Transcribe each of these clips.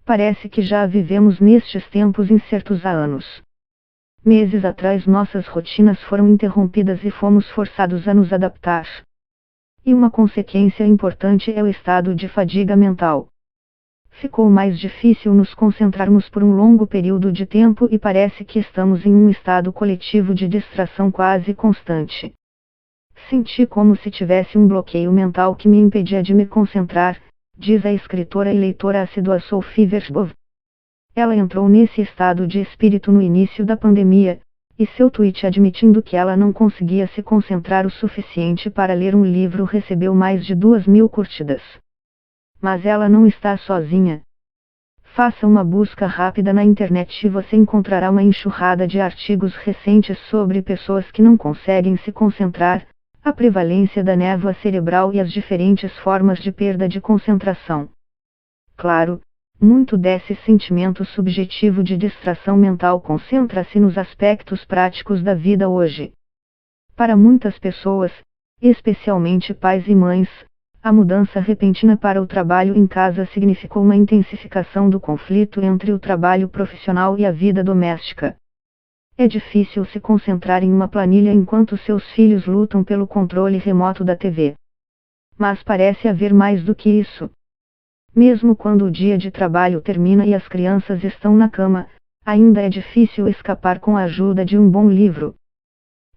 Parece que já vivemos nestes tempos incertos há anos. Meses atrás nossas rotinas foram interrompidas e fomos forçados a nos adaptar. E uma consequência importante é o estado de fadiga mental. Ficou mais difícil nos concentrarmos por um longo período de tempo e parece que estamos em um estado coletivo de distração quase constante. Senti como se tivesse um bloqueio mental que me impedia de me concentrar, diz a escritora e leitora assídua Sophie Verschbov. Ela entrou nesse estado de espírito no início da pandemia, e seu tweet admitindo que ela não conseguia se concentrar o suficiente para ler um livro recebeu mais de 2.000 curtidas. Mas ela não está sozinha. Faça uma busca rápida na internet e você encontrará uma enxurrada de artigos recentes sobre pessoas que não conseguem se concentrar, a prevalência da névoa cerebral e as diferentes formas de perda de concentração. Claro, muito desse sentimento subjetivo de distração mental concentra-se nos aspectos práticos da vida hoje. Para muitas pessoas, especialmente pais e mães, a mudança repentina para o trabalho em casa significou uma intensificação do conflito entre o trabalho profissional e a vida doméstica. É difícil se concentrar em uma planilha enquanto seus filhos lutam pelo controle remoto da TV. Mas parece haver mais do que isso. Mesmo quando o dia de trabalho termina e as crianças estão na cama, ainda é difícil escapar com a ajuda de um bom livro.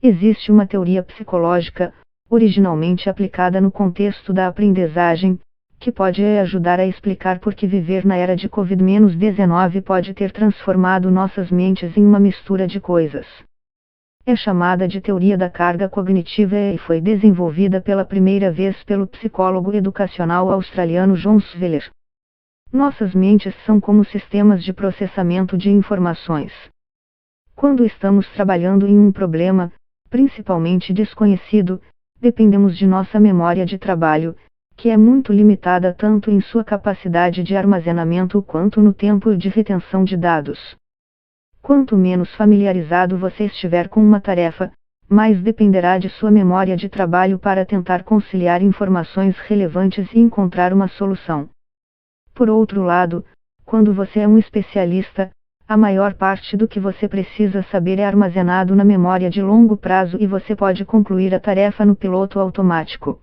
Existe uma teoria psicológica, originalmente aplicada no contexto da aprendizagem, que pode ajudar a explicar por que viver na era de Covid-19 pode ter transformado nossas mentes em uma mistura de coisas. É chamada de teoria da carga cognitiva e foi desenvolvida pela primeira vez pelo psicólogo educacional australiano John Sweller. Nossas mentes são como sistemas de processamento de informações. Quando estamos trabalhando em um problema, principalmente desconhecido, dependemos de nossa memória de trabalho, que é muito limitada tanto em sua capacidade de armazenamento quanto no tempo de retenção de dados. Quanto menos familiarizado você estiver com uma tarefa, mais dependerá de sua memória de trabalho para tentar conciliar informações relevantes e encontrar uma solução. Por outro lado, quando você é um especialista, a maior parte do que você precisa saber é armazenado na memória de longo prazo e você pode concluir a tarefa no piloto automático.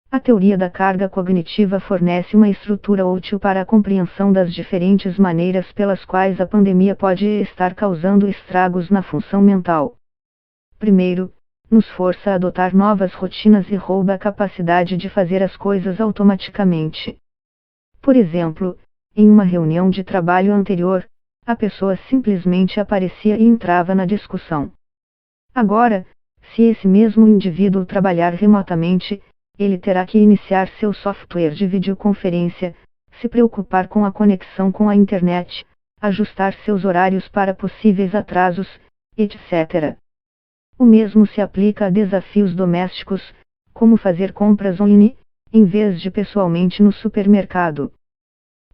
A teoria da carga cognitiva fornece uma estrutura útil para a compreensão das diferentes maneiras pelas quais a pandemia pode estar causando estragos na função mental. Primeiro, nos força a adotar novas rotinas e rouba a capacidade de fazer as coisas automaticamente. Por exemplo, em uma reunião de trabalho anterior, a pessoa simplesmente aparecia e entrava na discussão. Agora, se esse mesmo indivíduo trabalhar remotamente, ele terá que iniciar seu software de videoconferência, se preocupar com a conexão com a internet, ajustar seus horários para possíveis atrasos, etc. O mesmo se aplica a desafios domésticos, como fazer compras online, em vez de pessoalmente no supermercado.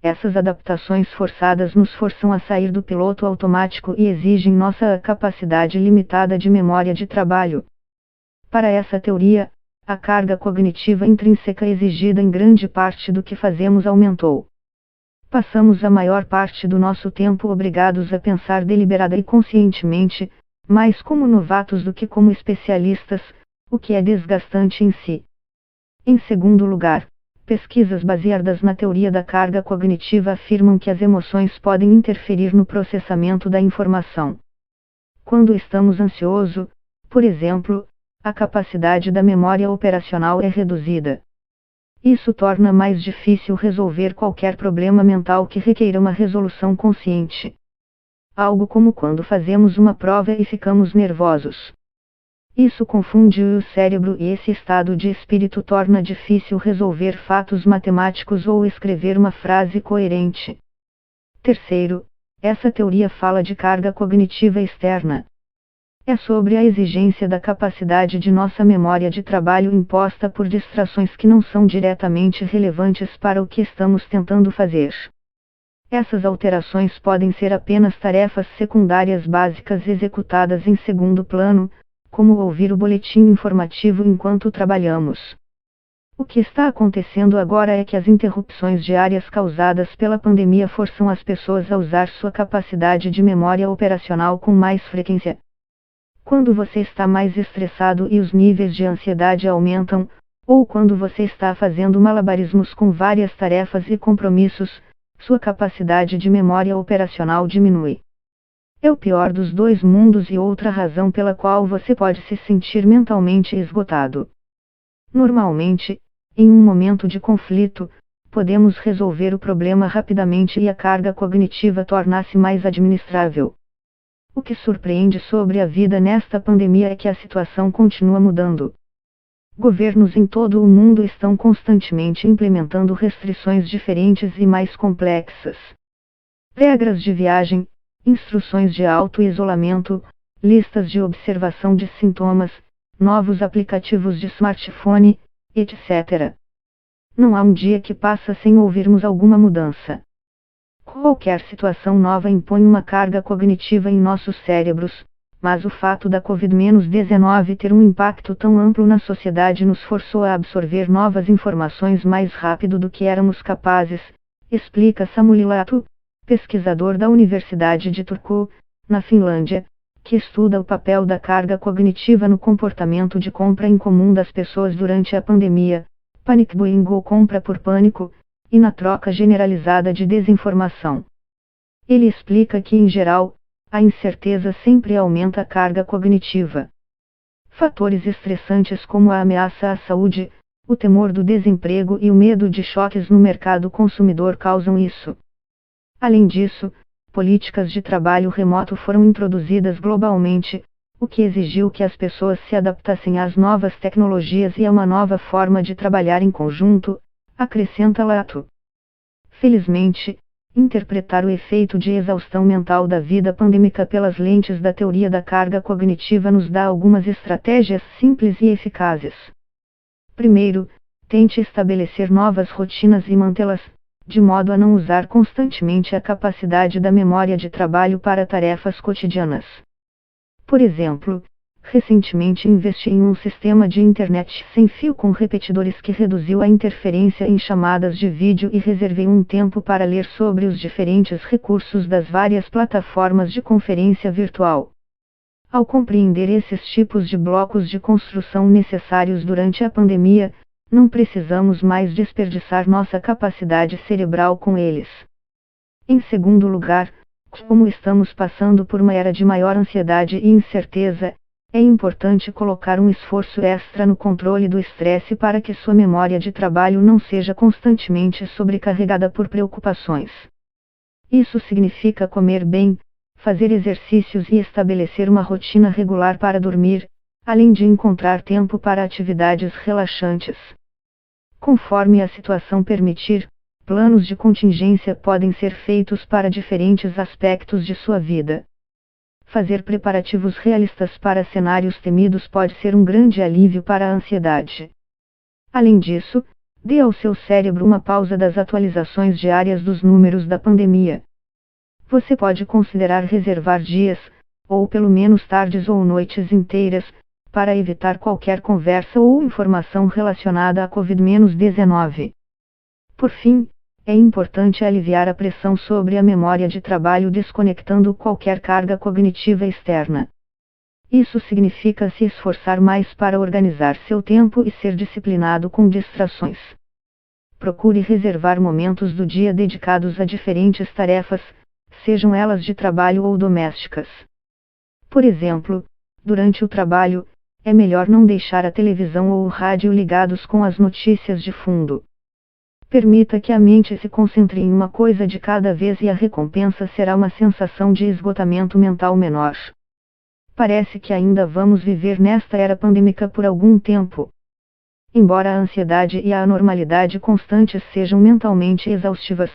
Essas adaptações forçadas nos forçam a sair do piloto automático e exigem nossa capacidade limitada de memória de trabalho. Para essa teoria, a carga cognitiva intrínseca exigida em grande parte do que fazemos aumentou. Passamos a maior parte do nosso tempo obrigados a pensar deliberada e conscientemente, mais como novatos do que como especialistas, o que é desgastante em si. Em segundo lugar, pesquisas baseadas na teoria da carga cognitiva afirmam que as emoções podem interferir no processamento da informação. Quando estamos ansiosos, por exemplo, a capacidade da memória operacional é reduzida. Isso torna mais difícil resolver qualquer problema mental que requeira uma resolução consciente. Algo como quando fazemos uma prova e ficamos nervosos. Isso confunde o cérebro e esse estado de espírito torna difícil resolver fatos matemáticos ou escrever uma frase coerente. Terceiro, essa teoria fala de carga cognitiva externa. É sobre a exigência da capacidade de nossa memória de trabalho imposta por distrações que não são diretamente relevantes para o que estamos tentando fazer. Essas alterações podem ser apenas tarefas secundárias básicas executadas em segundo plano, como ouvir o boletim informativo enquanto trabalhamos. O que está acontecendo agora é que as interrupções diárias causadas pela pandemia forçam as pessoas a usar sua capacidade de memória operacional com mais frequência. Quando você está mais estressado e os níveis de ansiedade aumentam, ou quando você está fazendo malabarismos com várias tarefas e compromissos, sua capacidade de memória operacional diminui. É o pior dos dois mundos e outra razão pela qual você pode se sentir mentalmente esgotado. Normalmente, em um momento de conflito, podemos resolver o problema rapidamente e a carga cognitiva torna-se mais administrável. O que surpreende sobre a vida nesta pandemia é que a situação continua mudando. Governos em todo o mundo estão constantemente implementando restrições diferentes e mais complexas. Regras de viagem, instruções de auto-isolamento, listas de observação de sintomas, novos aplicativos de smartphone, etc. Não há um dia que passa sem ouvirmos alguma mudança. Qualquer situação nova impõe uma carga cognitiva em nossos cérebros, mas o fato da Covid-19 ter um impacto tão amplo na sociedade nos forçou a absorver novas informações mais rápido do que éramos capazes, explica Samuli Lato, pesquisador da Universidade de Turku, na Finlândia, que estuda o papel da carga cognitiva no comportamento de compra incomum das pessoas durante a pandemia, panic buying ou compra por pânico, e na troca generalizada de desinformação. Ele explica que, em geral, a incerteza sempre aumenta a carga cognitiva. Fatores estressantes como a ameaça à saúde, o temor do desemprego e o medo de choques no mercado consumidor causam isso. Além disso, políticas de trabalho remoto foram introduzidas globalmente, o que exigiu que as pessoas se adaptassem às novas tecnologias e a uma nova forma de trabalhar em conjunto, acrescenta Lato. Felizmente, interpretar o efeito de exaustão mental da vida pandêmica pelas lentes da teoria da carga cognitiva nos dá algumas estratégias simples e eficazes. Primeiro, tente estabelecer novas rotinas e mantê-las, de modo a não usar constantemente a capacidade da memória de trabalho para tarefas cotidianas. Por exemplo, recentemente investi em um sistema de internet sem fio com repetidores que reduziu a interferência em chamadas de vídeo e reservei um tempo para ler sobre os diferentes recursos das várias plataformas de conferência virtual. Ao compreender esses tipos de blocos de construção necessários durante a pandemia, não precisamos mais desperdiçar nossa capacidade cerebral com eles. Em segundo lugar, como estamos passando por uma era de maior ansiedade e incerteza, é importante colocar um esforço extra no controle do estresse para que sua memória de trabalho não seja constantemente sobrecarregada por preocupações. Isso significa comer bem, fazer exercícios e estabelecer uma rotina regular para dormir, além de encontrar tempo para atividades relaxantes. Conforme a situação permitir, planos de contingência podem ser feitos para diferentes aspectos de sua vida. Fazer preparativos realistas para cenários temidos pode ser um grande alívio para a ansiedade. Além disso, dê ao seu cérebro uma pausa das atualizações diárias dos números da pandemia. Você pode considerar reservar dias, ou pelo menos tardes ou noites inteiras, para evitar qualquer conversa ou informação relacionada à Covid-19. Por fim, é importante aliviar a pressão sobre a memória de trabalho desconectando qualquer carga cognitiva externa. Isso significa se esforçar mais para organizar seu tempo e ser disciplinado com distrações. Procure reservar momentos do dia dedicados a diferentes tarefas, sejam elas de trabalho ou domésticas. Por exemplo, durante o trabalho, é melhor não deixar a televisão ou o rádio ligados com as notícias de fundo. Permita que a mente se concentre em uma coisa de cada vez e a recompensa será uma sensação de esgotamento mental menor. Parece que ainda vamos viver nesta era pandêmica por algum tempo. Embora a ansiedade e a anormalidade constantes sejam mentalmente exaustivas,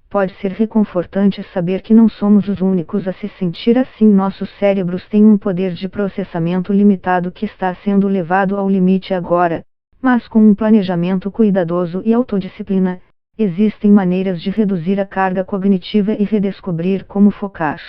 pode ser reconfortante saber que não somos os únicos a se sentir assim. Nossos cérebros têm um poder de processamento limitado que está sendo levado ao limite agora, mas com um planejamento cuidadoso e autodisciplina, existem maneiras de reduzir a carga cognitiva e redescobrir como focar.